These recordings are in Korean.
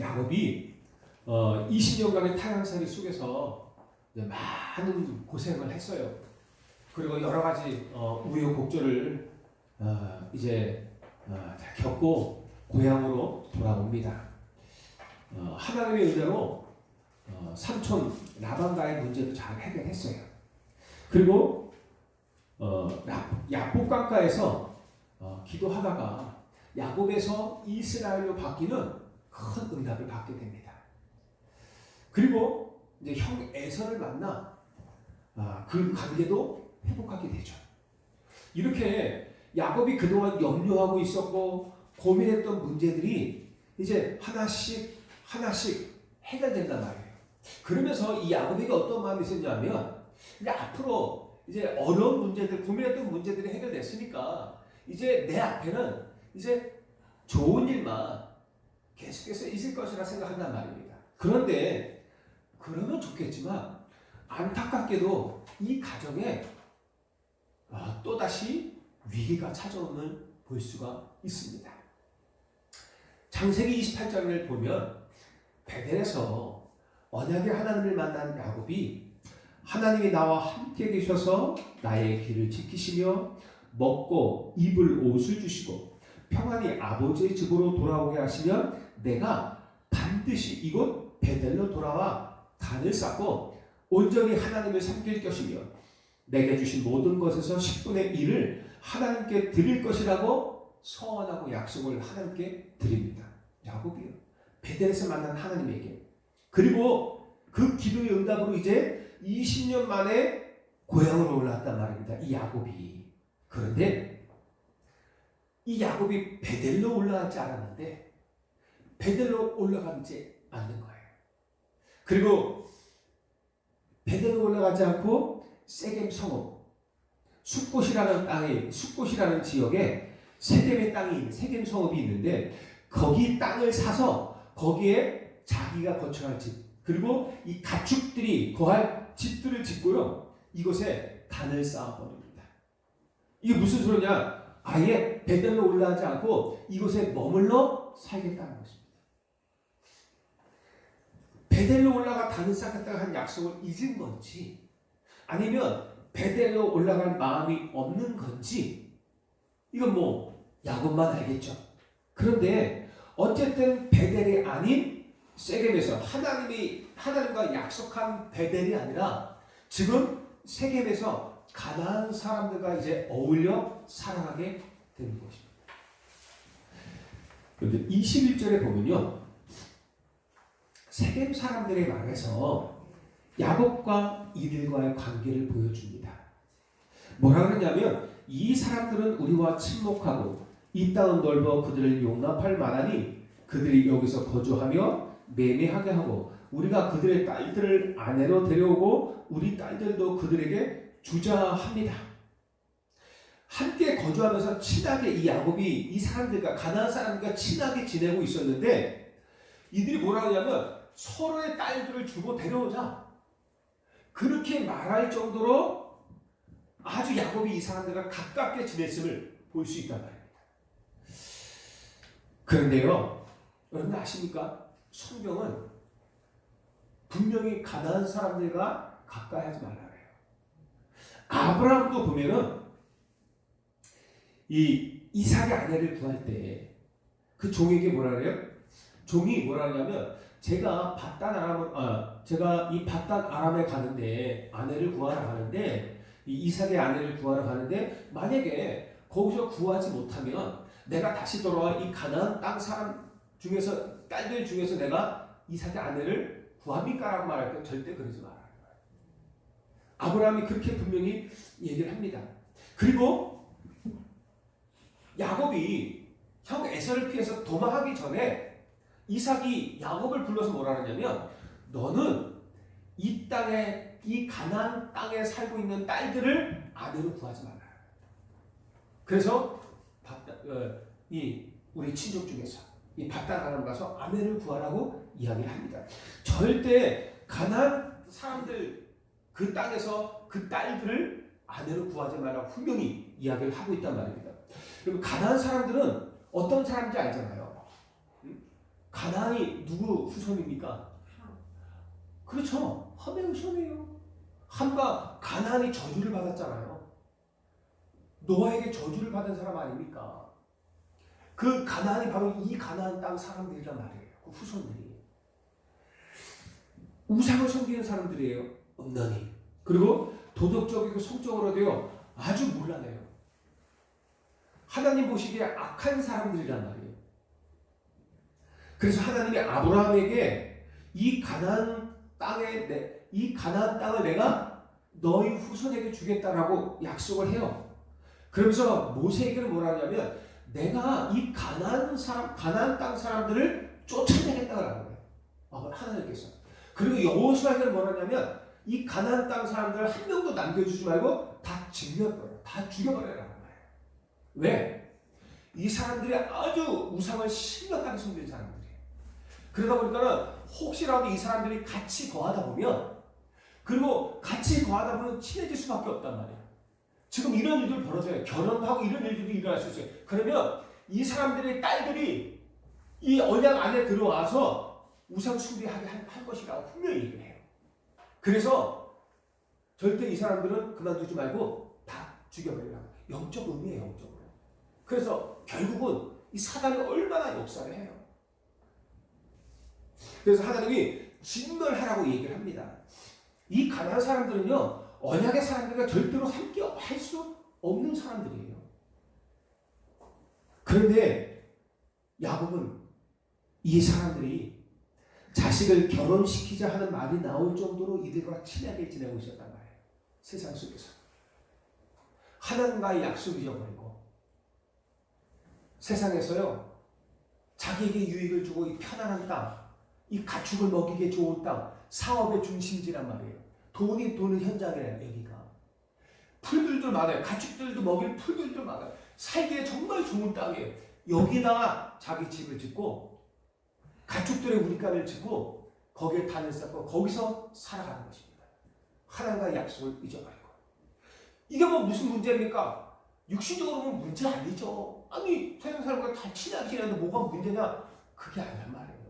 야곱이 20년간의 타향살이 속에서 많은 고생을 했어요. 그리고 여러 가지 우여곡절을 이제 다 겪고 고향으로 돌아옵니다. 하나님의 은혜로 삼촌 라반과의 문제도 잘 해결했어요. 그리고 야복강가에서 기도하다가 야곱에서 이스라엘로 바뀌는 큰 응답을 받게 됩니다. 그리고 이제 형 에서를 만나 그 관계도 회복하게 되죠. 이렇게 야곱이 그동안 염려하고 있었고 고민했던 문제들이 이제 하나씩 해결된단 말이에요. 그러면서 이 야곱에게 어떤 마음이 있었냐면 이제 앞으로 이제 어려운 문제들, 고민했던 문제들이 해결됐으니까 이제 내 앞에는 이제 좋은 일만 계속해서 있을 것이라 생각한단 말입니다. 그런데 그러면 좋겠지만 안타깝게도 이 가정에 또다시 위기가 찾아오는 볼 수가 있습니다. 창세기 28장을 보면 베델에서 언약의 하나님을 만난 야곱이 하나님이 나와 함께 계셔서 나의 길을 지키시며 먹고 입을 옷을 주시고 평안히 아버지의 집으로 돌아오게 하시면 내가 반드시 이곳 베델로 돌아와 단을 쌓고 온전히 하나님을 섬길 것이며 내게 주신 모든 것에서 10분의 1을 하나님께 드릴 것이라고 서원하고 약속을 하나님께 드립니다. 야곱이요. 베델에서 만난 하나님에게. 그리고 그 기도의 응답으로 이제 20년 만에 고향으로 올라왔단 말입니다. 이 야곱이. 그런데 이 야곱이 베델로 올라가지 않았는데 베델로 올라가지 않는 거예요. 그리고 베델로 올라가지 않고 세겜 성읍, 숫곳이라는 지역에 세겜의 땅이 있는 세겜 성읍이 있는데 거기 땅을 사서 거기에 자기가 거처할 집 그리고 이 가축들이 거할 집들을 짓고요. 이곳에 단을 쌓아버립니다. 이게 무슨 소리냐? 아예 베델로 올라가지 않고 이곳에 머물러 살겠다는 것입니다. 베델로 올라가 단을 쌓겠다고 한 약속을 잊은 건지 아니면 베델로 올라갈 마음이 없는 건지 이건 야곱만 알겠죠. 그런데 어쨌든 베델이 아닌 세겜에서 하나님과 약속한 베델이 아니라 지금 세겜에서 가나안 사람들과 이제 어울려 살아가게 되는 것입니다. 그런데 21절에 보면요. 세겜 사람들의 말에서 야곱과 이들과의 관계를 보여줍니다. 뭐라 그러냐면 이 사람들은 우리와 친목하고 이 땅은 넓어 그들을 용납할 만하니 그들이 여기서 거주하며 매매하게 하고 우리가 그들의 딸들을 아내로 데려오고 우리 딸들도 그들에게 주자 합니다. 함께 거주하면서 친하게 이 야곱이 이 사람들과 가나안 사람들과 친하게 지내고 있었는데 이들이 뭐라 하냐면 서로의 딸들을 주고 데려오자 그렇게 말할 정도로 아주 야곱이 이 사람들과 가깝게 지냈음을 볼 수 있단 말입니다. 그런데요, 여러분 아십니까? 성경은 분명히 가나안 사람들과 가까이 하지 말라 그래요. 아브라함도 보면은 이 이삭의 아내를 구할 때 그 종에게 뭐라 그래요? 종이 뭐라 하냐면 제가 이 밧단 아람에 가는데 아내를 구하러 가는데 이 이삭의 아내를 구하러 가는데 만약에 거기서 구하지 못하면 내가 다시 돌아와 이 가나안 땅 사람 중에서 딸들 중에서 내가 이삭의 아내를 구합니까라고 말할 때 절대 그러지 말아요. 아브라함이 그렇게 분명히 얘기를 합니다. 그리고 야곱이 형 에서를 피해서 도망하기 전에 이삭이 야곱을 불러서 뭐라 하냐면 너는 이 땅에 이 가나안 땅에 살고 있는 딸들을 아내로 구하지 말라. 그래서 우리 친족 중에서 이 밧단 아람 가서 아내를 구하라고 이야기합니다. 절대 가나안 사람들 그 땅에서 그 딸들을 아내로 구하지 말라고 분명히 이야기를 하고 있단 말입니다. 그리고 가나안 사람들은 어떤 사람인지 알잖아요. 가나안이 누구 후손입니까? 그렇죠. 함의 후손이에요. 함과 가나안이 저주를 받았잖아요. 노아에게 저주를 받은 사람 아닙니까? 그 가나안이 바로 이 가나안 땅 사람들이란 말이에요. 그 후손들이. 우상을 섬기는 사람들이에요. 엄연히. 그리고 도덕적이고 성적으로 되어 아주 문란해요. 하나님 보시기에 악한 사람들이란 말이에요. 그래서 하나님이 아브라함에게 이 가나안 땅을 내가 너희 후손에게 주겠다라고 약속을 해요. 그러면서 모세에게는 뭐라 하냐면 내가 이 가나안 땅 사람들을 쫓아내겠다라고 해요. 하나님께서. 그리고 여호수아에게는 뭐라 하냐면 이 가나안 땅 사람들 한 명도 남겨주지 말고 다 죽여버려요. 다 죽여버려라는 거예요. 왜? 이 사람들이 아주 우상을 심각하게 섬기는 사람들이에요. 그러다 보니까 혹시라도 이 사람들이 같이 거하다 보면 그리고 같이 거하다 보면 친해질 수밖에 없단 말이에요. 지금 이런 일들 벌어져요. 결혼하고 이런 일들이 일어날 수 있어요. 그러면 이 사람들의 딸들이 이 언약 안에 들어와서 우상 숭배하게 할 것이라고 분명히 얘기를 해요. 그래서 절대 이 사람들은 그만두지 말고 다 죽여버리라고. 영적 의미예요. 영적으로. 그래서 결국은 이 사단이 얼마나 역사를 해요. 그래서 하나님이 진멸하라고 얘기를 합니다. 이 가나안 사람들은요. 언약의 사람들과 절대로 함께 할 수 없는 사람들이에요. 그런데 야곱은 이 사람들이 자식을 결혼시키자 하는 말이 나올 정도로 이들과 친하게 지내고 있었단 말이에요. 세상 속에서. 하나님과의 약속 잊어버리고 세상에서요. 자기에게 유익을 주고 이 편안한 땅, 이 가축을 먹이기에 좋은 땅, 사업의 중심지란 말이에요. 돈이 도는 현장이에요. 여기가. 풀들도 많아요. 가축들도 먹일 풀들도 많아요. 살기에 정말 좋은 땅이에요. 여기다가 자기 집을 짓고 가축들의 우리가를 짓고 거기에 단을 쌓고 거기서 살아가는 것입니다. 하나님과의 약속을 잊어버리고. 이게 뭐 무슨 문제입니까? 육신적으로 보면 문제 아니죠. 아니 세상 사람과 다 친하게 지내는데 뭐가 문제냐? 그게 아니란 말이에요.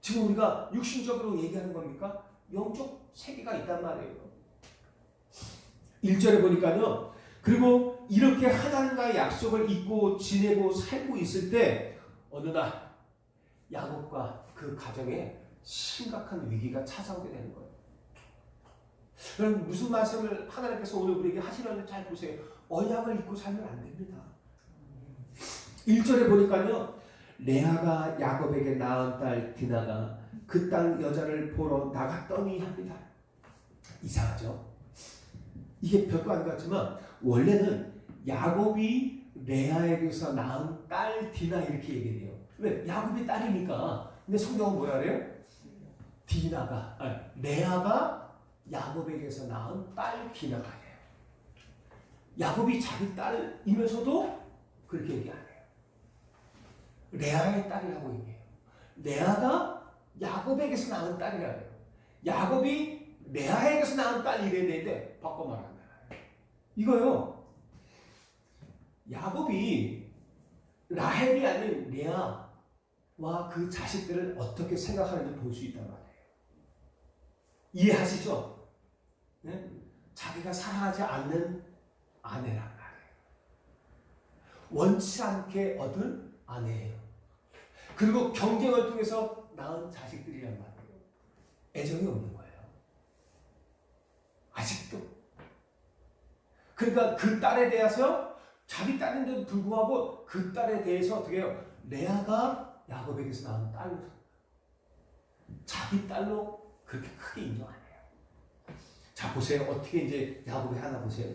지금 우리가 육신적으로 얘기하는 겁니까? 영적 세계가 있단 말이에요. 1절에 보니까요. 그리고 이렇게 하나님과의 약속을 잊고 지내고 살고 있을 때 어느 날 야곱과 그 가정에 심각한 위기가 찾아오게 되는 거예요. 그럼 무슨 말씀을 하나님께서 오늘 우리에게 하시는지 잘 보세요. 언약을 잊고 살면 안 됩니다. 1절에 보니까요. 레아가 야곱에게 낳은 딸 디나가 그 땅 여자를 보러 나갔더니 합니다. 이상하죠? 이게 별거 아닌 것 같지만 원래는 야곱이 레아에게서 낳은 딸 디나 이렇게 얘기해요. 왜? 야곱이 딸이니까. 근데 성경은 뭐라 그래요? 레아가 야곱에게서 낳은 딸 디나가 아니에요. 야곱이 자기 딸이면서도 그렇게 얘기 안 해요. 레아의 딸이라고 얘기해요. 레아가 야곱에게서 낳은 딸이라고 해요. 야곱이 레아에게서 낳은 딸이 이래야 되는데 바꿔 말하는 거예요. 이거요. 야곱이 라헬이 아닌 레아와 그 자식들을 어떻게 생각하는지 볼 수 있단 말이에요. 이해하시죠? 네? 자기가 사랑하지 않는 아내란 말이에요. 원치 않게 얻은 아내예요. 그리고 경쟁을 통해서 낳은 자식들이란 말이에요. 애정이 없는 거예요. 아직도. 그러니까 그 딸에 대해서 자기 딸인데도 불구하고 그 딸에 대해서 어떻게 해요? 레아가 야곱에게서 낳은 딸로 자기 딸로 그렇게 크게 인정 안 해요. 자 보세요. 어떻게 이제 야곱이 하나 보세요.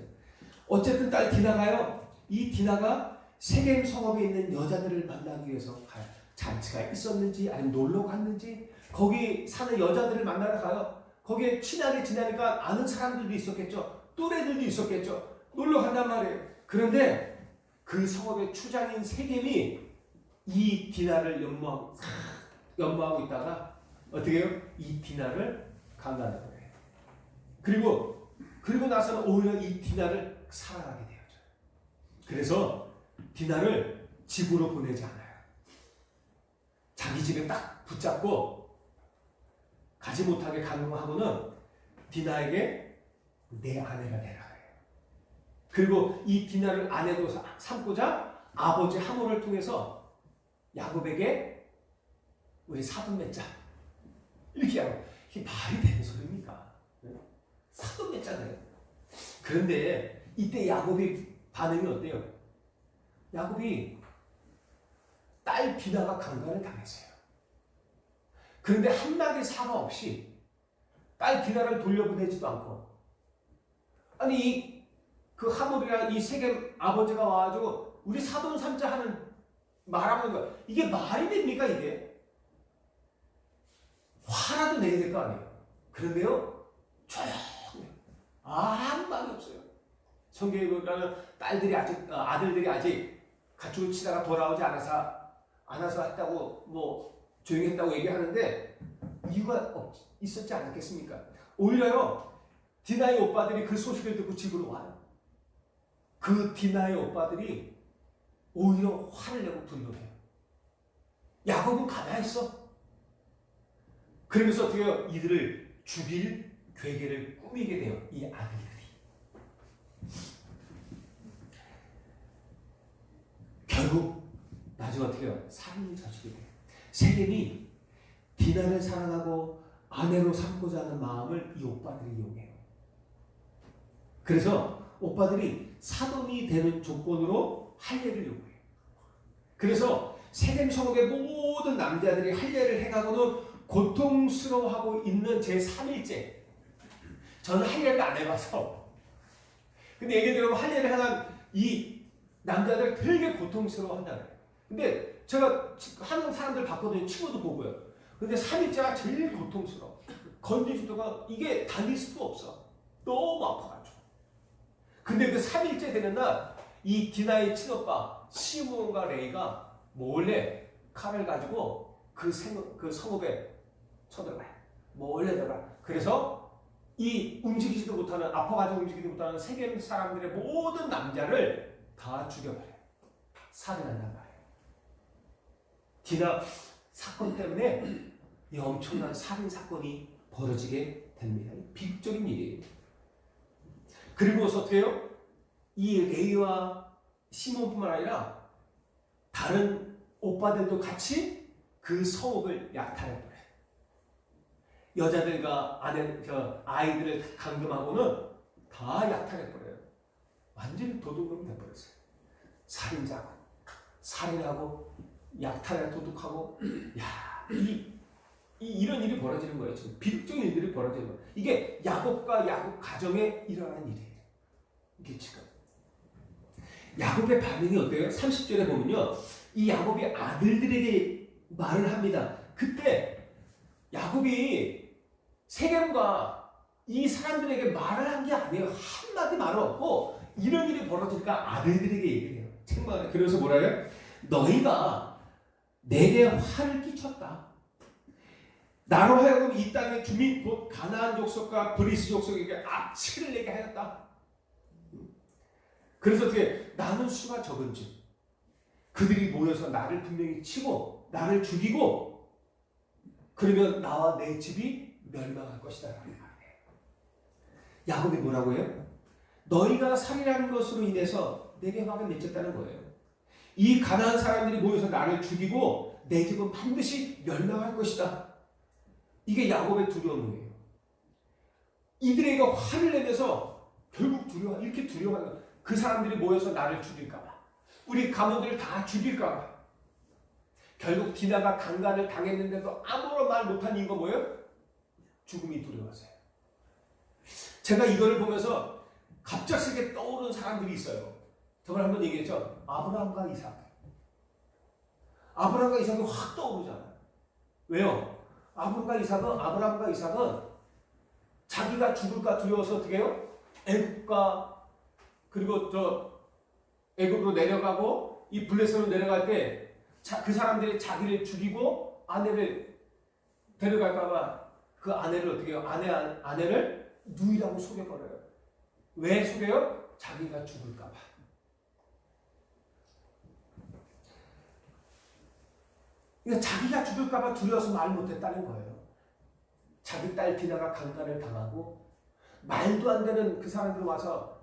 어쨌든 딸 디나가요. 이 디나가 세겜 성읍에 있는 여자들을 만나기 위해서 가요. 잔치가 있었는지 아니면 놀러 갔는지 거기 사는 여자들을 만나러 가요. 거기에 친하게 지내니까 아는 사람들도 있었겠죠. 또래들도 있었겠죠. 놀러 간단 말이에요. 그런데 그 성읍의 추장인 세겜이 이 디나를 연모하고 있다가 어떻게 해요? 이 디나를 강간해 버려요. 그리고 나서는 오히려 이 디나를 사랑하게 되었죠. 그래서 디나를 집으로 보내지 않아요. 자기 집에 딱 붙잡고 가지 못하게 강요하고는 디나에게 내 아내가 되라 그래요. 그리고 이 디나를 아내로 삼고자 아버지 하몬을 통해서 야곱에게 우리 사돈 맺자 이렇게 하고, 이게 말이 되는 소리입니까? 사돈 맺잖아요. 그런데 이때 야곱이 반응이 어때요? 야곱이 딸 디나가 강간을 당했어요. 그런데 한마디 사과 없이 딸 디나를 돌려보내지도 않고, 아니 그 하몰이랑 이 세겜 아버지가 와가지고 우리 사돈 삼자 하는 말하는 거, 이게 말이 됩니까? 이게 화라도 내야 될 거 아니에요. 그런데요 조용해. 아무 말이 없어요. 성경에 보니까는 아들들이 아직 가축을 치다가 돌아오지 않아서 했다고 뭐 조용히 했다고 얘기하는데 이유가 있었지 않았겠습니까? 오히려요 디나의 오빠들이 그 소식을 듣고 집으로 와요. 그 디나의 오빠들이 오히려 화를 내고 분노해요. 야곱은 가만히 있어. 그러면서 어떻게 해요? 이들을 죽일 괴계를 꾸미게 돼요. 이 아들들이. 결국 나중에 어떻게 해요? 살인을 저지르게 돼요. 세겜이 디나를 사랑하고 아내로 삼고자 하는 마음을 이 오빠들이 이용해요. 그래서 오빠들이 사돈이 되는 조건으로 할례를 요구해요. 그래서 세겜 성읍의 모든 남자들이 할례를 해가고는 고통스러워하고 있는 제3일째. 저는 할례를 안 해봐서. 근데 얘기 들어보면 할례를 하는 이 남자들 되게 고통스러워한다는 거예요. 근데 제가 하는 사람들 봤거든요. 친구도 보고요. 근데 3일째가 제일 고통스러워. 건지지도가 이게 다닐 수도 없어. 너무 아파가지고. 근데 그 3일째 되는 날, 이 디나의 친오빠 시므온과 레이가 몰래 칼을 가지고 그 성읍에 쳐들어가요. 몰래 들어가. 그래서 이 움직이지도 못하는, 아파가지고 움직이지도 못하는 세겜 사람들의 모든 남자를 다 죽여버려요. 살인한단 말이에요. 디나 사건 때문에 이 엄청난 살인 사건이 벌어지게 됩니다. 비극적인 일이에요. 그리고서 어떻게 해요? 이 레이와 시몬뿐만 아니라 다른 오빠들도 같이 그 성읍을 약탈해버려요. 여자들과 아이들을 감금하고는 다 약탈해버려요. 완전히 도둑놈이 돼버렸어요. 살인자고, 살인하고, 약탈에 도둑하고, 이런 일이 벌어지는 거예요. 지금 비극적인 일들이 벌어지는 거예요. 이게 야곱과 야곱 가정에 일어나는 일이에요. 이게 지금. 야곱의 반응이 어때요? 30절에 보면요. 이 야곱이 아들들에게 말을 합니다. 그때 야곱이 세겜과 이 사람들에게 말을 한 게 아니에요. 한마디 말은 없고 이런 일이 벌어지니까 아들들에게 얘기를 해요. 책망을. 그래서 뭐라 해요? 너희가 내게 화를 끼쳤다. 나로 하여금 이 땅의 주민 곧 가나안 족속과 브리스 족속에게 악취를 내게 하였다. 그래서 어떻게 나는 수가 적은지 그들이 모여서 나를 분명히 치고 나를 죽이고 그러면 나와 내 집이 멸망할 것이다. 야곱이 뭐라고 해요? 너희가 살인하는 것으로 인해서 내게 화가 맺혔다는 거예요. 이 가나안 사람들이 모여서 나를 죽이고 내 집은 반드시 멸망할 것이다. 이게 야곱의 두려움이에요. 이들에게 화를 내면서 결국 이렇게 두려워하는 거예요. 그 사람들이 모여서 나를 죽일까봐, 우리 가문들을 다 죽일까봐. 결국 디나가 강간을 당했는데도 아무런 말 못한 이유가 뭐예요? 죽음이 두려워서요. 제가 이거를 보면서 갑작스럽게 떠오르는 사람들이 있어요. 저번에 한번 얘기했죠. 아브라함과 이삭. 아브라함과 이삭이 확 떠오르잖아요. 왜요? 아브라함과 이삭은 자기가 죽을까 두려워서 어떻게 해요? 그리고 애굽으로 내려가고 이 블레셋으로 내려갈 때 그 사람들이 자기를 죽이고 아내를 데려갈까봐 그 아내를 어떻게 해요? 아내를 누이라고 속여버려요. 왜 속여요? 자기가 죽을까봐. 그러니까 자기가 죽을까봐 두려워서 말 못했다는 거예요. 자기 딸 디나가 강간을 당하고 말도 안 되는 그 사람들 와서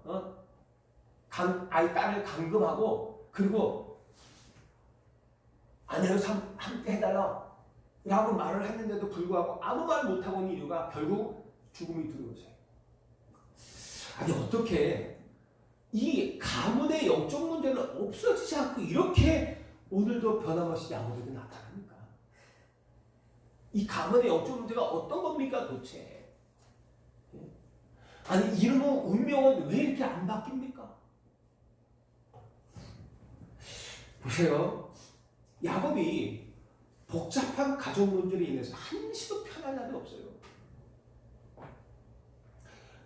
아이 딸을 감금하고 그리고 아내로 함께 해달라 라고 말을 했는데도 불구하고 아무 말 못하고 있는 이유가 결국 죽음이 두려워서요. 아니 어떻게 이 가문의 영적 문제는 없어지지 않고 이렇게 오늘도 변함없이 야곱에게 나타납니까? 이 가문의 영적 문제가 어떤 겁니까 도대체? 아니 이름은 운명은 왜 이렇게 안 바뀝니까? 보세요. 야곱이 복잡한 가족 문제로 인해서 한시도 편할 날이 없어요.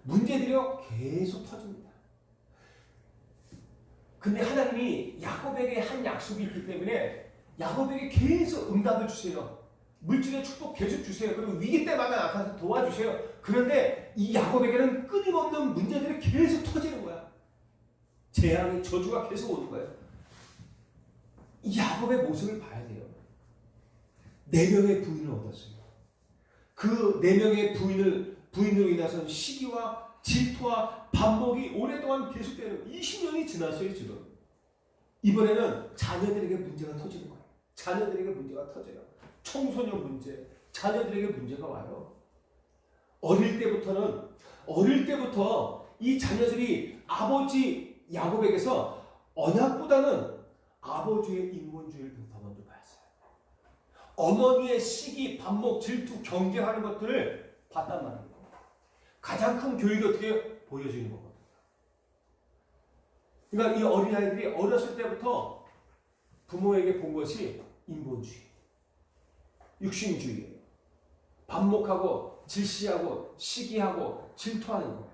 문제들이 계속 터집니다. 근데 하나님이 야곱에게 한 약속이 있기 때문에 야곱에게 계속 응답을 주세요. 물질의 축복 계속 주세요. 그리고 위기 때마다 나타나서 도와주세요. 그런데 이 야곱에게는 끊임없는 문제들이 계속 터지는 거야. 재앙이 저주가 계속 오는 거예요. 이 야곱의 모습을 봐야 돼요. 4명의 부인을 얻었어요. 그 4명의 부인으로 인해서 시기와 질투와 반목이 오랫동안 계속되는 20년이 지났어요 지금. 이번에는 자녀들에게 문제가 터지는 거예요. 자녀들에게 문제가 터져요. 청소년 문제, 자녀들에게 문제가 와요. 어릴 때부터 이 자녀들이 아버지 야곱에게서 언약보다는 아버지의 인본주의를 더 먼저 봤어요. 어머니의 시기, 반목, 질투, 경쟁하는 것들을 봤단 말이에요. 가장 큰 교육이 어떻게 보여지는 거거든요. 그러니까 이 어린아이들이 어렸을 때부터 부모에게 본 것이 인본주의, 육신주의예요. 반목하고 질시하고 시기하고 질투하는 거예요.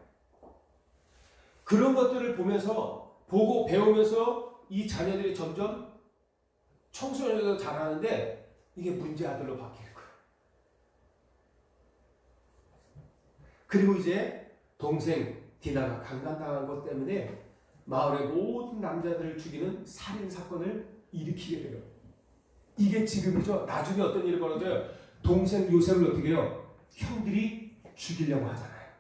그런 것들을 보고 배우면서 이 자녀들이 점점 청소년으로 자라는데 이게 문제 아들로 바뀌는 거예요. 그리고 이제 동생 디나가 강간당한 것 때문에 마을의 모든 남자들을 죽이는 살인사건을 일으키게 돼요. 이게 지금이죠. 나중에 어떤 일이 벌어져요. 동생 요셉을 어떻게 해요? 형들이 죽이려고 하잖아요.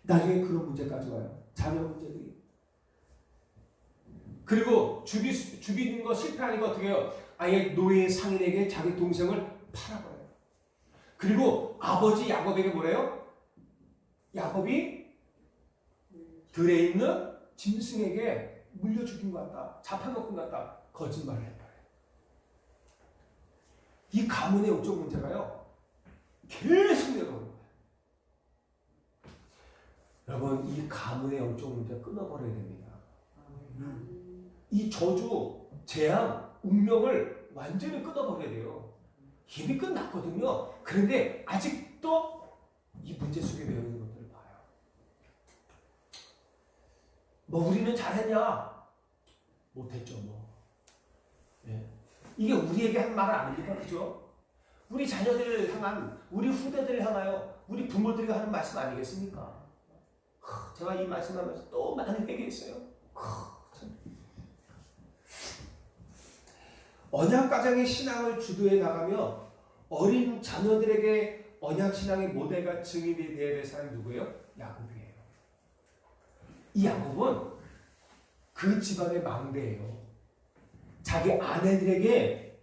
나중에 그런 문제까지 와요. 자녀 문제들이. 그리고 죽이는 거 실패하니까 어떻게 해요? 아예 노예 상인에게 자기 동생을 팔아버려요. 그리고 아버지 야곱에게 뭐래요? 야곱이 들에 있는 짐승에게 물려 죽인 것 같다. 잡혀먹은 것 같다. 거짓말을 해버려요. 이 가문의 영적 문제가요. 계속 내려오는 거예요. 여러분 이 가문의 영적 문제 끊어버려야 됩니다. 이 저주, 재앙, 운명을 완전히 끊어버려야 돼요. 이미 끝났거든요. 그런데 아직도 이 문제 속에 매여 있는 것들을 봐요. 뭐 우리는 잘했냐? 못했죠 뭐. 네. 이게 우리에게 한 말 아닙니까? 그죠? 우리 자녀들을 향한, 우리 후대들을 향하여 우리 부모들이 하는 말씀 아니겠습니까? 제가 이 말씀하면서 또 많은 얘기했어요. 언약가정의 신앙을 주도해 나가며 어린 자녀들에게 언약신앙의 모델과 증인이 되어야 될 사람이 누구예요? 야곱이에요. 이 야곱은 그 집안의 망대예요. 자기 아내들에게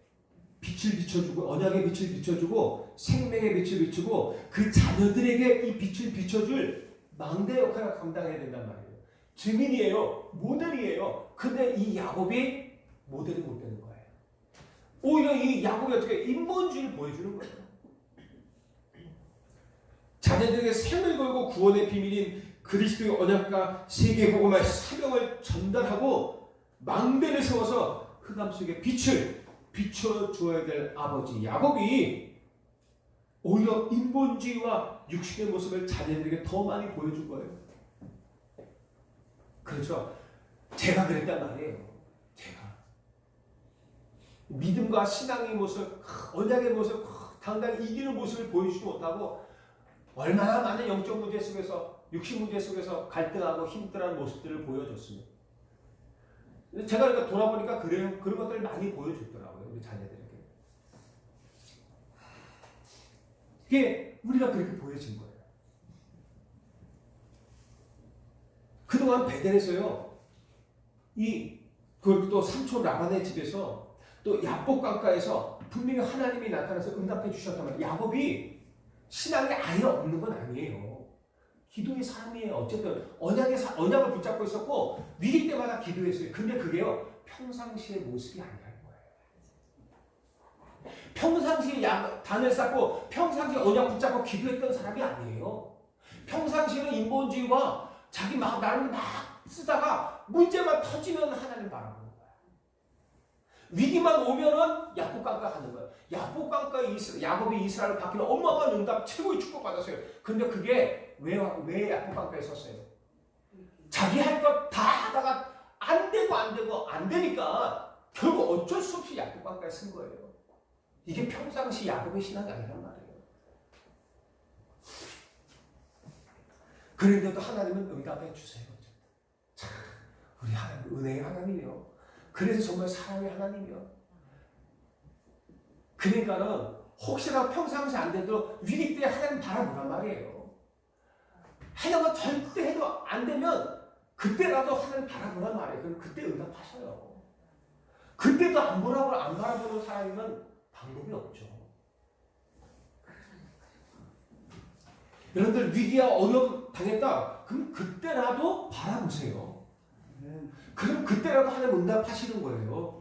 빛을 비춰주고 언약의 빛을 비춰주고 생명의 빛을 비추고 그 자녀들에게 이 빛을 비춰줄 망대 역할을 감당해야 된단 말이에요. 증인이에요. 모델이에요. 근데 이 야곱이 모델이 못 되는 거예요. 오히려 이 야곱이 어떻게 인본주의를 보여주는 거예요. 자녀들에게 생을 걸고 구원의 비밀인 그리스도의 언약과 세계복음화의 사명을 전달하고 망대를 세워서 흑암 속에 빛을 비춰주어야 될 아버지 야곱이 오히려 인본주의와 육신의 모습을 자녀들에게 더 많이 보여준 거예요. 그렇죠. 제가 그랬단 말이에요. 제가 믿음과 신앙의 모습, 언약의 모습, 당당히 이기는 모습을 보여주지 못하고 얼마나 많은 영적 문제 속에서, 육신 문제 속에서 갈등하고 힘들어하는 모습들을 보여줬습니다. 제가 그러니까 돌아보니까 그래요. 그런 것들을 많이 보여줬더라고요. 우리 자녀들에게. 이게 우리가 그렇게 보여진 거예요. 그동안 베델에서요, 또 삼촌 라반의 집에서 또 야복 강가에서 분명히 하나님이 나타나서 응답해 주셨다면 야곱이 신앙이 아예 없는 건 아니에요. 기도의 사람이에요. 어쨌든 언약을 붙잡고 있었고 위기 때마다 기도했어요. 근데 그게요, 평상시의 모습이 아니라는 거예요. 평상시에 단을 쌓고 평상시에 언약 붙잡고 기도했던 사람이 아니에요. 평상시에는 인본주의와 자기 나를 막 쓰다가 문제만 터지면 하나님 바라보는 거야. 위기만 오면은 야복강가 가는 거야. 야복강가에 야곱이 이스라엘을 바뀌는 어마어마한 응답, 최고의 축복 받았어요. 근데 그게 왜 야복강가에 섰어요? 자기 할 것 다 하다가 안 되니까 결국 어쩔 수 없이 야복강가에 쓴 거예요. 이게 평상시 야곱의 신앙이 아니란 말이에요. 그런데도 하나님은 응답해 주세요. 참, 우리 하나님 은혜의 하나님이요. 그래서 정말 사랑의 하나님이요. 그러니까는 혹시나 평상시 안 돼도 위기 때 하나님 바라보란 말이에요. 하나님은 절대 해도 안 되면 그때라도 하나님 바라보란 말이에요. 그럼 그때 응답하셔요. 그때도 안 바라보는 사람이면 방법이 없죠. 여러분들 위기와 어려움 당했다. 그럼 그때라도 바라보세요. 그럼 그때라도 하나님 응답하시는 거예요.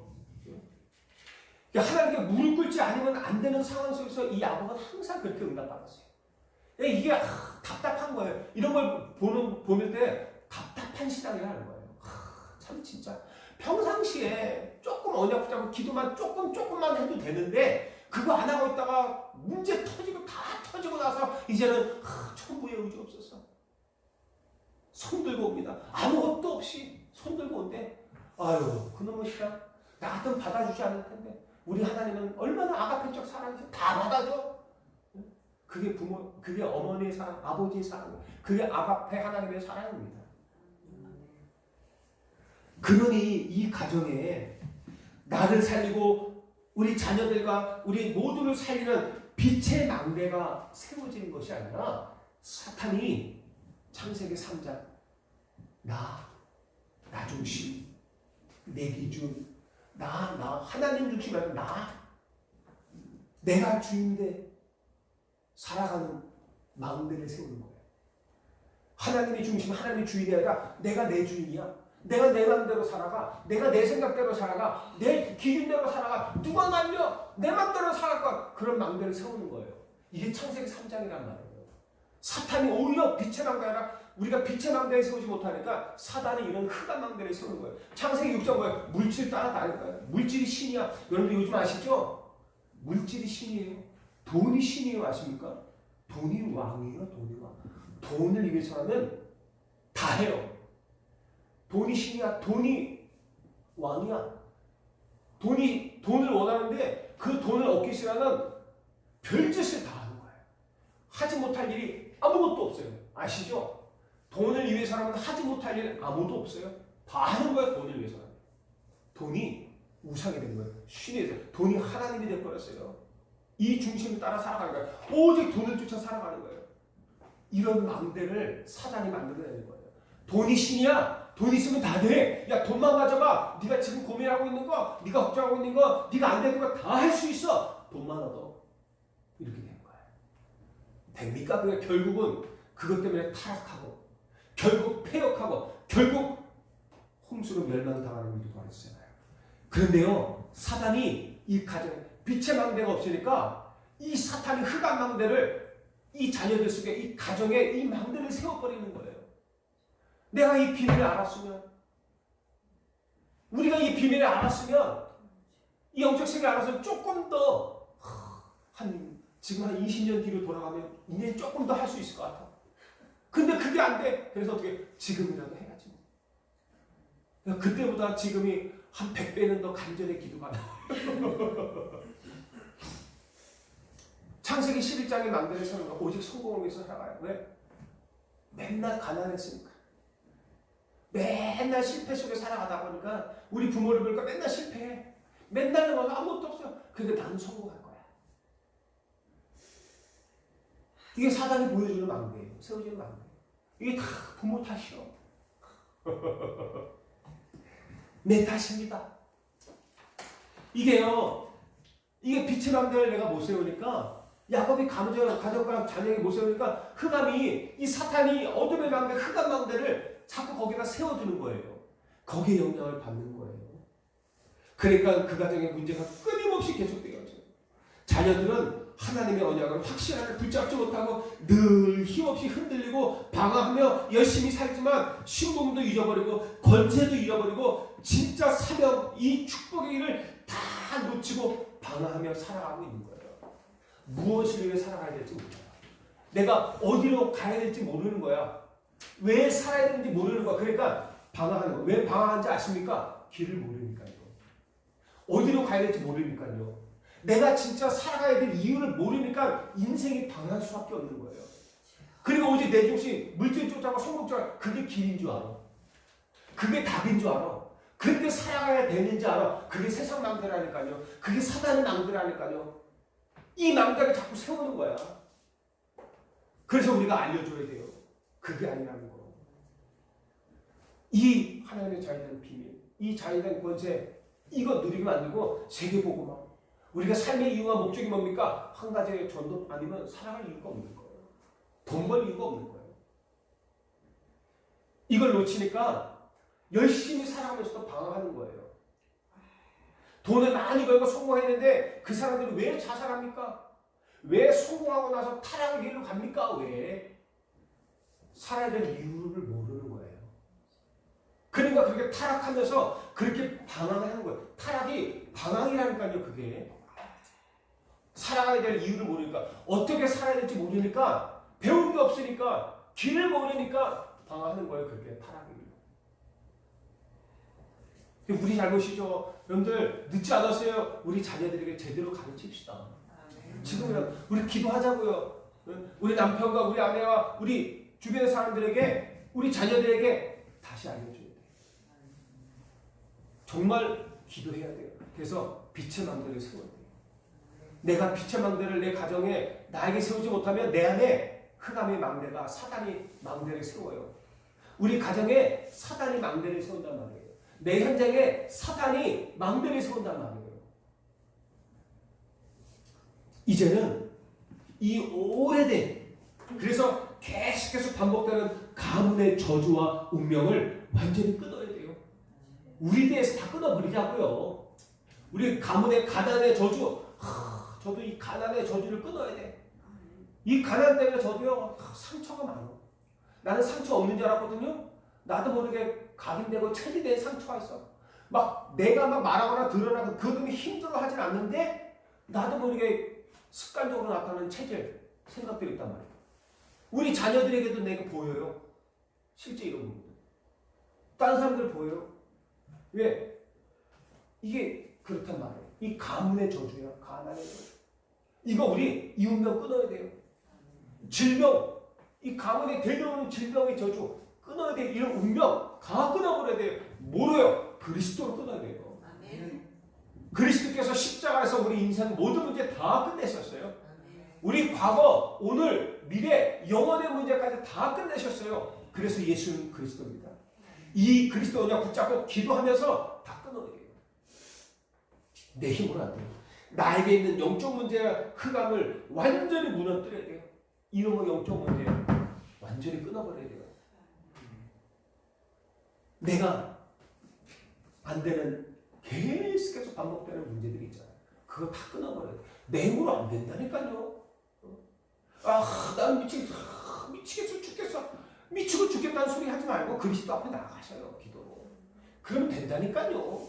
하나님께 무릎 꿇지 않으면 안 되는 상황 속에서 이 야곱은 항상 그렇게 응답받았어요. 이게 답답한 거예요. 이런 걸 보는 때 답답한 신앙이라는 거예요. 참 진짜 평상시에 조금 언약 붙잡고 기도만 조금만 해도 되는데 그거 안 하고 있다가 문제 터지고 다 터지고 나서 이제는 천부의 의지 없었어. 손 들고 옵니다. 아무것도 없이 손 들고 온대. 아유, 그놈의 신앙 나 같으면 받아주지 않을 텐데 우리 하나님은 얼마나 아가페적 사랑이지 다 받아줘. 그게 그게 어머니의 사랑, 아버지의 사랑, 그게 아가페 하나님의 사랑입니다. 그러니 이 가정에 나를 살리고 우리 자녀들과 우리 모두를 살리는 빛의 망대가 세워지는 것이 아니라 사탄이 창세기 3장 나 중심, 내 기준, 하나님 중심이 아니라 내가 주인데 살아가는 망대를 세우는 거예요. 하나님이 중심, 하나님이 주인이 아니라 내가 내 주인이야. 내가 내 맘대로 살아가. 내가 내 생각대로 살아가. 내 기준대로 살아가. 누가 말려? 내 맘대로 살아가. 그런 망대를 세우는 거예요. 이게 창세기 3장이란 말이에요. 사탄이 오히려 빛의 망대가 아니라 우리가 빛의 망대에 세우지 못하니까 사단이 이런 흑암 망대를 세우는 거예요. 창세기 6장 뭐예요? 물질 따라다닐 거예요. 물질이 신이야. 여러분들 요즘 아시죠? 물질이 신이에요. 돈이 신이에요. 아십니까? 돈이 왕이에요. 돈이 왕. 돈을 위해서라면 다 해요. 돈이 신이야. 돈이 왕이야. 돈을 원하는데 그 돈을 얻기 위해서는 별짓을 다 하는 거예요. 하지 못할 일이 아무것도 없어요. 아시죠? 돈을 위해서라면 하지 못할 일 아무도 없어요. 다 하는 거예요. 돈을 위해서는. 돈이 우상이 된 거예요. 신이 돼서 돈이 하나님이 될 거였어요. 이 중심을 따라 살아가는 거예요. 오직 돈을 쫓아 살아가는 거예요. 이런 망대를 사단이 만들어내는 거예요. 돈이 신이야. 돈 있으면 다 돼. 야, 돈만 가져가. 네가 지금 고민하고 있는 거, 네가 걱정하고 있는 거, 네가 안 되는 거 다 할 수 있어. 돈만 얻어. 이렇게 되는 거예요. 됩니까? 그게 결국은 그것 때문에 타락하고, 결국 폐역하고, 결국 홍수로 멸망당하는 일도 벌어지잖아요. 그런데요, 사단이 이 가정에 빛의 망대가 없으니까 이 사탄이 흑암 망대를 이 자녀들 속에 이 가정에 이 망대를 세워버리는 거예요. 내가 이 비밀을 알았으면, 우리가 이 비밀을 알았으면, 이 영적 세계를 알았으면 조금 더 지금 한 20년 뒤로 돌아가면 이제 조금 더 할 수 있을 것 같아. 근데 그게 안 돼. 그래서 어떻게 지금이라도 해야지. 그때보다 지금이 한 100배는 더 간절히 기도가 나. 창세기 11장의 망대를 세우는 거 오직 성공을 위해서 살아가요. 왜? 맨날 가난했으니까. 맨날 실패 속에 살아가다 보니까 우리 부모를 보니까 맨날 실패해. 맨날 넘어서 아무것도 없어요. 그러니까 나는 성공할 거야. 이게 사단이 보여주는 망대예요. 세워지는 망대. 이게 다 부모 탓이요. 내 탓입니다. 이게요. 이게 빛의 망대를 내가 못 세우니까 야곱이 가족과 자녀에게 못 세우니까 흑암이 이 사탄이 어둠의 망대, 흑암 망대를 자꾸 거기다 세워두는 거예요. 거기에 영향을 받는 거예요. 그러니까 그 가정의 문제가 끊임없이 계속되어져. 자녀들은 하나님의 언약을 확실하게 붙잡지 못하고 늘 힘없이 흔들리고 방황하며 열심히 살지만 신분도 잃어버리고 권세도 잃어버리고 진짜 사명, 이 축복의 일을 다 놓치고 방황하며 살아가고 있는 거예요. 무엇을 위해 살아가야 될지 몰라요. 내가 어디로 가야 될지 모르는 거야. 왜 살아야 되는지 모르는 거야. 그러니까 방황하는 거야. 왜 방황하는지 아십니까? 길을 모르니까요. 어디로 가야 될지 모르니까요. 내가 진짜 살아가야 될 이유를 모르니까 인생이 방황할 수밖에 없는 거예요. 그리고 오직 내 중심, 물질 쫓아가 성공 쫓아가, 그게 길인 줄 알아. 그게 답인 줄 알아. 그렇게 살아가야 되는지 알아. 그게 세상 망대라니까요. 그게 사단의 망대라니까요. 이 망대를 자꾸 세우는 거야. 그래서 우리가 알려줘야 돼요. 그게 아니라는 거. 이 하나님의 자유된 비밀, 이 자유된 권세, 이거 누리게 만들고 세계보고만. 우리가 삶의 이유와 목적이 뭡니까? 한 가지의 전도 아니면 살아갈 이유가 없는 거예요. 돈 벌 이유가 없는 거예요. 이걸 놓치니까 열심히 살아가면서도 방황하는 거예요. 돈을 많이 벌고 성공했는데 그 사람들이 왜 자살합니까? 왜 성공하고 나서 타락의 길로 갑니까? 왜? 살아야 될 이유를 모르는 거예요. 그러니까 그렇게 타락하면서 그렇게 방황하는 거예요. 타락이 방황이라니까요. 그게. 살아가야 될 이유를 모르니까, 어떻게 살아야 될지 모르니까, 배운 게 없으니까, 길을 모르니까 방황하는 거예요. 그렇게 타락이. 우리 잘못이죠. 여러분들 늦지 않았어요. 우리 자녀들에게 제대로 가르칩시다. 지금이라도 우리 기도하자고요. 우리 남편과 우리 아내와 우리 주변의 사람들에게, 우리 자녀들에게 다시 알려줘야 돼요. 정말 기도해야 돼요. 그래서 빛의 망대를 세워야 돼요. 내가 빛의 망대를 내 가정에 나에게 세우지 못하면 내 안에 흑암의 망대가, 사단이 망대를 세워요. 우리 가정에 사단이 망대를 세운단 말이에요. 내 현장에 사단이 망대를 세운단 말이에요. 이제는 이 오래된, 그래서 계속해서 반복되는 가문의 저주와 운명을 완전히 끊어야 돼요. 우리 대해서 다 끊어버리자고요. 우리 가문의 가난의 저주, 저도 이 가난의 저주를 끊어야 돼. 이 가난 때문에 저도요, 상처가 많아. 나는 상처 없는 줄 알았거든요. 나도 모르게 각인되고 체질된 상처가 있어. 막 내가 막 말하거나 드러나고 그것 때문에 힘들어하진 않는데 나도 모르게 습관적으로 나타나는 체질, 생각들이 있단 말이에요. 우리 자녀들에게도 내가 보여요. 실제 이런 부분. 다른 사람들 보여요. 왜? 이게 그렇단 말이에요. 이 가문의 저주야. 가난의 저주. 이거 우리 이 운명 끊어야 돼요. 질병, 이 가문에 데려오는 질병의 저주 끊어야 돼요. 이런 운명 다 끊어버려야 돼요. 뭐로요? 그리스도로 끊어야 돼요. 아멘. 그리스도께서 십자가에서 우리 인생 모든 문제 다 끝내셨어요. 아멘. 우리 과거, 오늘, 미래, 영원의 문제까지 다 끝내셨어요. 그래서 예수는 그리스도입니다. 이 그리스도 언약 붙잡고 기도하면서 다 끊어야 돼요. 내 힘으로 안 돼요. 나에게 있는 영적 문제와 흑암을 완전히 무너뜨려야 돼요. 이놈의 영적 문제 완전히 끊어버려야 돼요. 내가 안 되는 계속해서 반복되는 문제들이 있잖아요. 그거 다 끊어버려야 돼요. 내 힘으로 안 된다니까요. 난 미치겠어 죽겠어. 미치고 죽겠다는 소리 하지 말고 그리스도 앞에 나가셔요. 기도로. 그러면 된다니까요.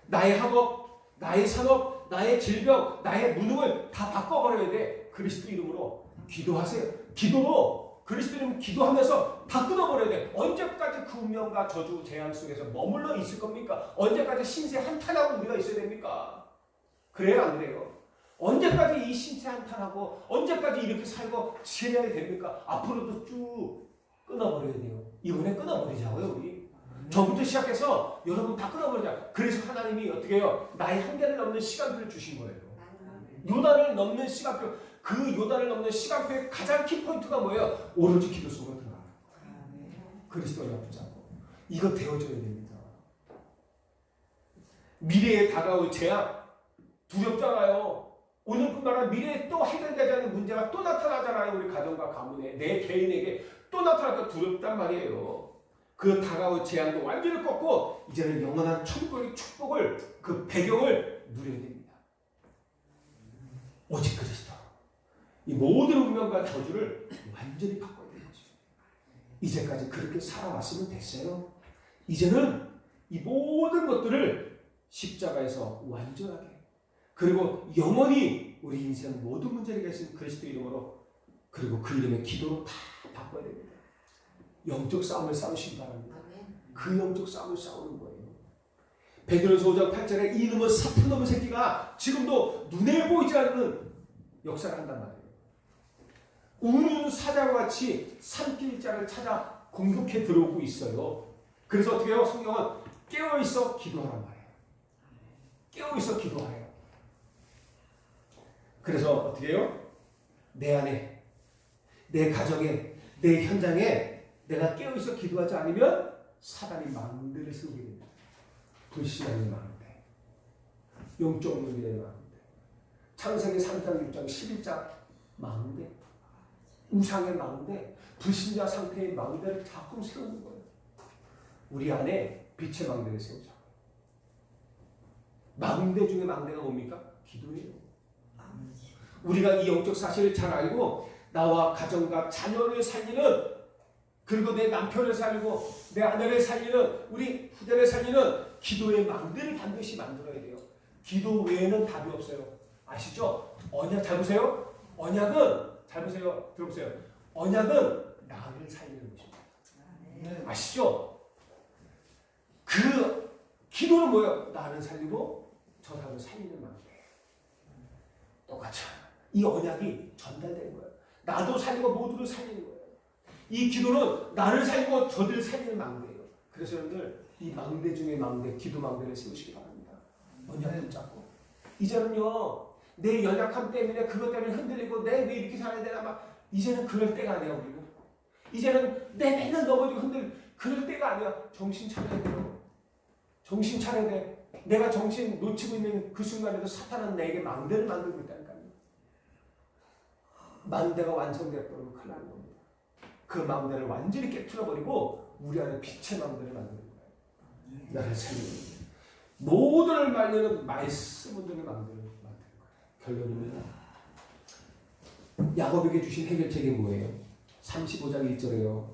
나의 학업, 나의 산업, 나의 질병, 나의 무능을 다 바꿔버려야 돼. 그리스도 이름으로 기도하세요. 기도로 그리스도 이름 기도하면서 다 끊어버려야 돼. 언제까지 그 운명과 저주 재앙 속에서 머물러 있을 겁니까? 언제까지 신세 한탄하고 우리가 있어야 됩니까? 그래요 안 그래요? 언제까지 이 신세 한탄하고 언제까지 이렇게 살고 지내야 됩니까? 앞으로도 쭉 끊어버려야 돼요. 이번에 끊어버리자고요 우리. 저부터 시작해서 여러분 다 끊어버리자. 그래서 하나님이 어떻게 해요? 나의 한계를 넘는 시간표를 주신 거예요. 요단을 넘는 시간표. 그 요단을 넘는 시간표의 가장 키포인트가 뭐예요? 오로지 기도 속으로 들어가는 거예요. 그리스도를 붙잡고. 이거 되어줘야 됩니다. 미래에 다가올 재앙 두렵잖아요. 오늘뿐만 아니라 미래에 또 해결되지 않는 문제가 또 나타나잖아요. 우리 가정과 가문에, 내 개인에게 또 나타나니까 두렵단 말이에요. 그 다가올 재앙도 완전히 꺾고 이제는 영원한 천국의 축복을, 그 배경을 누려야 됩니다. 오직 그리스도. 이 모든 운명과 저주를 완전히 바꿔야 되는 거죠. 이제까지 그렇게 살아왔으면 됐어요. 이제는 이 모든 것들을 십자가에서 완전하게, 그리고 영원히 우리 인생 모든 문제를 계신 그리스도 이름으로, 그리고 그 이름의 기도로 다 바꿔야 됩니다. 영적 싸움을 싸우시기 바랍니다. 그 영적 싸움을 싸우는 거예요. 베드로전서 5장 8절에 이놈의 사탄놈의 새끼가 지금도 눈에 보이지 않는 역사를 한단 말이에요. 우는 사자와 같이 산길자를 찾아 공격해 들어오고 있어요. 그래서 어떻게 해요? 성경은 깨어있어 기도하란 말이에요. 깨어있어 기도하래요. 그래서 어떻게 해요? 내 안에, 내 가정에, 내 현장에 내가 깨어있어 기도하지 않으면 사단이 망대를 세우게 됩니다. 불신앙의 망대, 영적 문제의 망대, 창세기 3장 6장 11장 망대, 우상의 망대, 불신자 상태의 망대를 자꾸 세우는 거예요. 우리 안에 빛의 망대를 세우자. 망대 중에 망대가 뭡니까? 기도예요. 우리가 이 영적 사실을 잘 알고 나와 가정과 자녀를 살리는, 그리고 내 남편을 살리고 내 아내를 살리는, 우리 후대를 살리는 기도의 망대를 반드시 만들어야 돼요. 기도 외에는 답이 없어요. 아시죠? 언약 잘 보세요. 언약은, 잘 보세요. 들어보세요. 언약은 나를 살리는 것입니다. 아시죠? 그 기도는 뭐예요? 나를 살리고 저 사람을 살리는 망대. 똑같죠. 이 언약이 전달된 거예요. 나도 살리고 모두를 살리는 거예요. 이 기도는 나를 살리고 저들을 살리는 망대예요. 그래서 여러분들 이 망대 중에 망대, 기도 망대를 세우시기 바랍니다. 언약을 잡고. 이제는요, 내 연약함 때문에 그것 때문에 흔들리고 내 왜 이렇게 살아야 되나 막, 이제는 그럴 때가 아니야. 우리는 이제는 내 맨날 넘어지고 그럴 때가 아니야. 정신 차려야 돼요. 정신 차려야 돼. 내가 정신 놓치고 있는 그 순간에도 사탄은 내게 망대를 만들고 있다니까요. 망대가 완성되었다면 큰일 나는 겁니다. 그 망대를 완전히 깨트려버리고 우리 안에 빛의 망대를 만드는 거예요. 나를 살리는 거예요. 모두를 말리는 말씀을 주는 망대를 만드는 거예요. 결론입니다. 야곱에게 주신 해결책이 뭐예요? 35장 1절에요.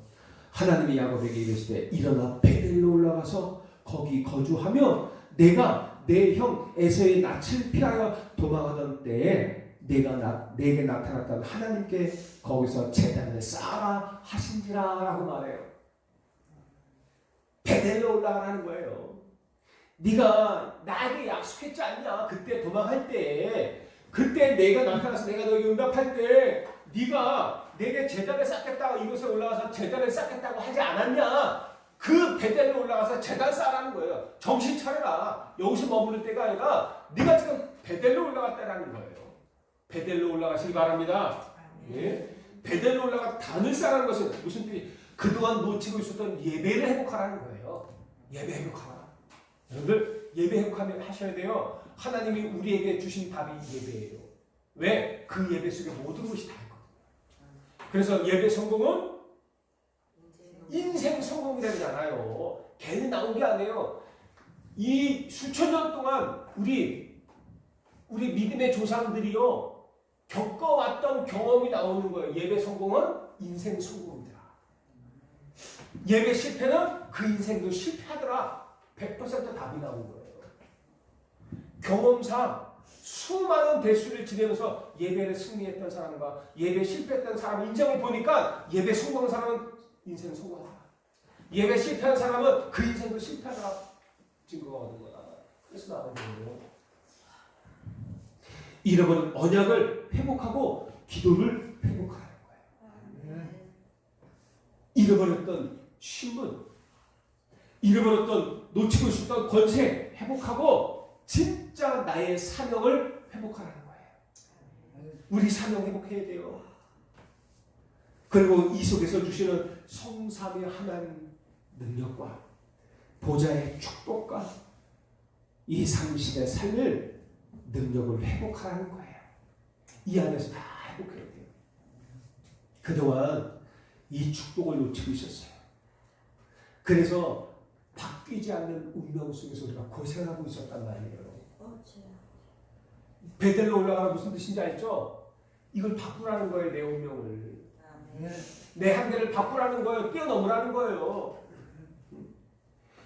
하나님이 야곱에게 이르시되 일어나 베델로 올라가서 거기 거주하며 내가 내 형 에서의 낯을 피하여 도망하던 때에 내게 나타났던 하나님께 거기서 제단을 쌓아라 하신지라 라고 말해요. 베델로 올라가라는 거예요. 네가 나에게 약속했지 않냐? 그때 도망할 때, 그때 내가 나타나서 내가 너에게 응답할 때 네가 내게 제단을 쌓겠다고, 이곳에 올라가서 제단을 쌓겠다고 하지 않았냐? 그 베델로 올라가서 제단 쌓으라는 거예요. 정신 차려라. 여기서 머무를 때가 아니라 네가 지금 베델로 올라갔다라는 거예요. 베델로 올라가시기 바랍니다. 예? 베델로 올라가 단을 쌓는 것은 무슨 뜻이? 그동안 놓치고 있었던 예배를 회복하라는 거예요. 예배 회복하라. 여러분들 예배 회복하셔야 돼요. 하나님이 우리에게 주신 답이 예배예요. 왜? 그 예배 속에 모든 것이 다 있거든요. 그래서 예배 성공은 인생 성공이 되지 않아요. 괜히 나온 게 아니에요. 이 수천 년 동안 우리 믿음의 조상들이요 겪어왔던 경험이 나오는 거예요. 예배 성공은 인생 성공입니다. 예배 실패는 그 인생도 실패하더라. 100% 답이 나온 거예요. 경험상 수많은 대수를 지내면서 예배를 승리했던 사람과 예배 실패했던 사람 인정을 보니까 예배 성공한 사람은 인생 성공하더라. 예배 실패한 사람은 그 인생도 실패하더라. 증거가 얻은 거다. 그래서 나오는 거예요. 잃어버린 언약을 회복하고 기도를 회복하라는 거예요. 잃어버렸던 신분, 잃어버렸던 놓치고 있었던 권세 회복하고 진짜 나의 사명을 회복하라는 거예요. 우리 사명 회복해야 돼요. 그리고 이 속에서 주시는 성삼위 하나님 능력과 보좌의 축복과 이 삶시대 살릴 능력을 회복하라는 거예요. 이 안에서 다 회복해야 돼요. 그동안 이 축복을 놓치고 있었어요. 그래서 바뀌지 않는 운명 속에서 우리가 고생하고 있었단 말이에요. 베델로 올라가라 무슨 뜻인지 알죠? 이걸 바꾸라는 거예요. 내 운명을. 내 한계를 바꾸라는 거예요. 뛰어넘으라는 거예요.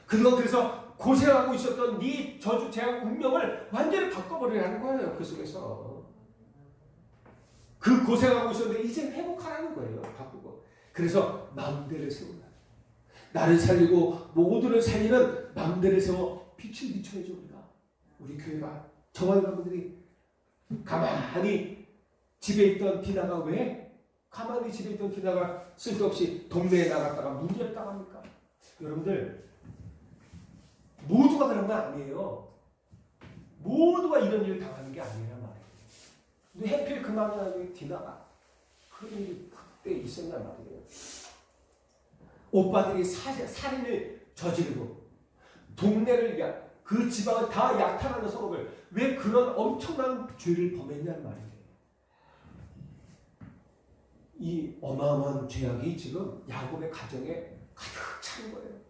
그래서 고생하고 있었던 네 저주 재앙 운명을 완전히 바꿔버리라는 거예요. 그 속에서. 그 고생하고 있었는데 이제 회복하라는 거예요. 바꾸고. 그래서 망대를 세우라. 나를 살리고 모두를 살리는 망대를 세워 빛을 비춰야죠. 우리 교회가 저와 여러분들이 가만히 집에 있던 디나가 왜 가만히 집에 있던 디나가 쓸데없이 동네에 나갔다가 문제를 당합니까? 여러분들 모두가 그런 건 아니에요. 모두가 이런 일을 당하는 게 아니란 말이에요. 근데 해필 그 마음이 디나가 그런 일이 그때 있었냔 말이에요. 오빠들이 살인을 저지르고 동네를 그 지방을 다 약탈하는 성읍을 왜 그런 엄청난 죄를 범했냔 말이에요. 이 어마어마한 죄악이 지금 야곱의 가정에 가득 찬 거예요.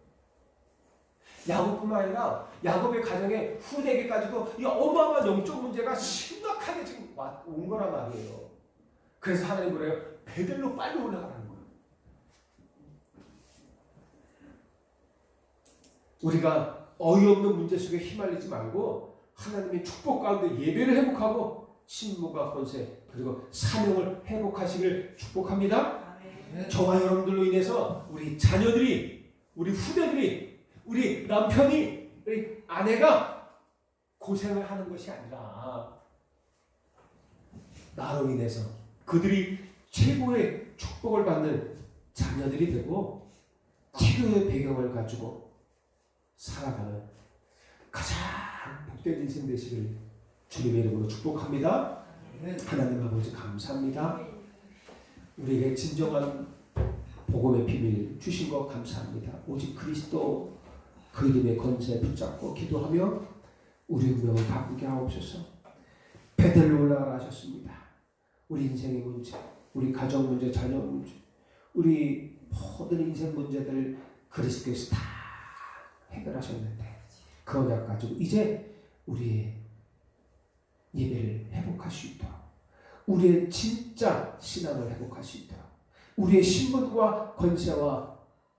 야곱뿐만 아니라 야곱의 가정의 후대에게까지도 이 어마어마한 영적 문제가 심각하게 지금 온 거란 말이에요. 그래서 하나님 그래요. 베델로 빨리 올라가라는 거예요. 우리가 어이없는 문제 속에 휘말리지 말고 하나님의 축복 가운데 예배를 회복하고 신무가 권세 그리고 사명을 회복하시길 축복합니다. 아멘. 저와 여러분들로 인해서 우리 자녀들이 우리 후대들이 우리 남편이 우리 아내가 고생을 하는 것이 아니라 나로 인해서 그들이 최고의 축복을 받는 자녀들이 되고 치료의 배경을 가지고 살아가는 가장 복된 인생 되시길 주님의 이름으로 축복합니다. 하나님 아버지 감사합니다. 우리에게 진정한 복음의 비밀 주신 것 감사합니다. 오직 그리스도 그 이름의 권세 붙잡고 기도하며 우리 운명을 바꾸게 하옵소서. 베델로 올라가라 하셨습니다. 우리 인생의 문제, 우리 가정 문제, 자녀 문제, 우리 모든 인생 문제들 그리스도께서 다 해결하셨는데 그 언약 가지고 이제 우리의 예배를 회복할 수 있도록 우리의 진짜 신앙을 회복할 수 있도록 우리의 신분과 권세와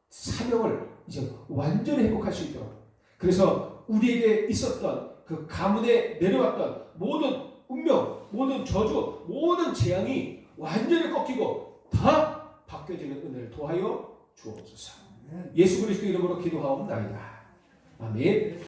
사명을 이제 완전히 회복할 수 있도록 그래서 우리에게 있었던 그 가문에 내려왔던 모든 운명, 모든 저주, 모든 재앙이 완전히 꺾이고 다 바뀌어지는 은혜를 도하여 주옵소서. 예수 그리스도 이름으로 기도하옵나이다. 아멘.